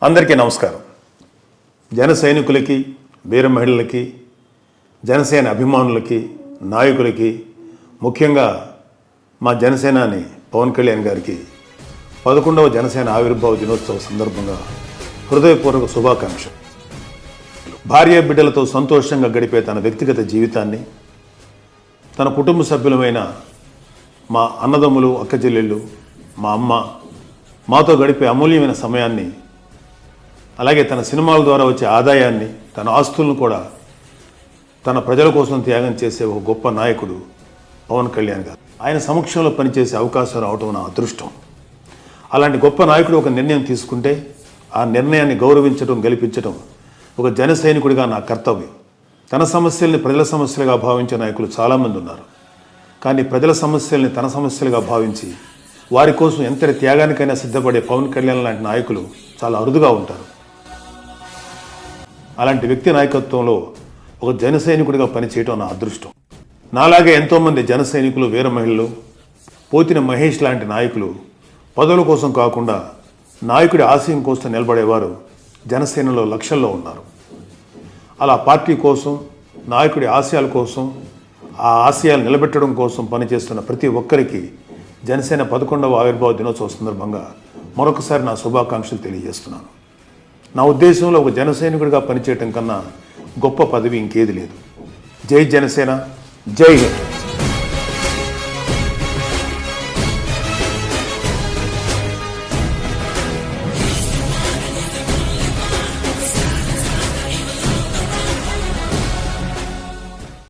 అందరికీ నమస్కారం. జన సైనికులకి, వీర మహిళలకి, జనసేన అభిమానులకి, నాయకులకి, ముఖ్యంగా మా జనసేనాని పవన్ కళ్యాణ్ గారికి 11వ జనసేన ఆవిర్భావ దినోత్సవ సందర్భంగా హృదయపూర్వక శుభాకాంక్షలు. భార్య బిడ్డలతో సంతోషంగా గడిపే తన వ్యక్తిగత జీవితాన్ని, తన కుటుంబ సభ్యులమైన మా అన్నదమ్ములు, అక్కచెల్లెళ్ళు, మా అమ్మ, మాతో గడిపే అమూల్యమైన సమయాన్ని, అలాగే తన సినిమాల ద్వారా వచ్చే ఆదాయాన్ని, తన ఆస్తులను కూడా తన ప్రజల కోసం త్యాగం చేసే ఒక గొప్ప నాయకుడు పవన్ కళ్యాణ్ గారు. ఆయన సమక్షంలో పనిచేసే అవకాశం రావటం నా అదృష్టం. అలాంటి గొప్ప నాయకుడు ఒక నిర్ణయం తీసుకుంటే ఆ నిర్ణయాన్ని గౌరవించడం, గెలిపించడం ఒక జన సైనికుడిగా నా కర్తవ్యం. తన సమస్యల్ని ప్రజల సమస్యలుగా భావించే నాయకులు చాలామంది ఉన్నారు. కానీ ప్రజల సమస్యల్ని తన సమస్యలుగా భావించి వారి కోసం ఎంతటి త్యాగానికైనా సిద్ధపడే పవన్ కళ్యాణ్ లాంటి నాయకులు చాలా అరుదుగా ఉంటారు. అలాంటి వ్యక్తి నాయకత్వంలో ఒక జన సైనికుడిగా పనిచేయటం నా అదృష్టం. నాలాగే ఎంతోమంది జన సైనికులు, వీర మహిళలు, పోతిన మహేష్ లాంటి నాయకులు పదవుల కోసం కాకుండా నాయకుడి ఆశయం కోసం నిలబడేవారు జనసేనలో లక్షల్లో ఉన్నారు. అలా పార్టీ కోసం, నాయకుడి ఆశయాల కోసం, ఆ ఆశయాలు నిలబెట్టడం కోసం పనిచేస్తున్న ప్రతి ఒక్కరికి జనసేన 11వ ఆవిర్భావ దినోత్సవ సందర్భంగా మరొకసారి నా శుభాకాంక్షలు తెలియజేస్తున్నాను. నా ఉద్దేశంలో ఒక జన సైనికుడిగా పనిచేయటం కన్నా గొప్ప పదవి ఇంకేది లేదు. జై జనసేన, జై హింద్.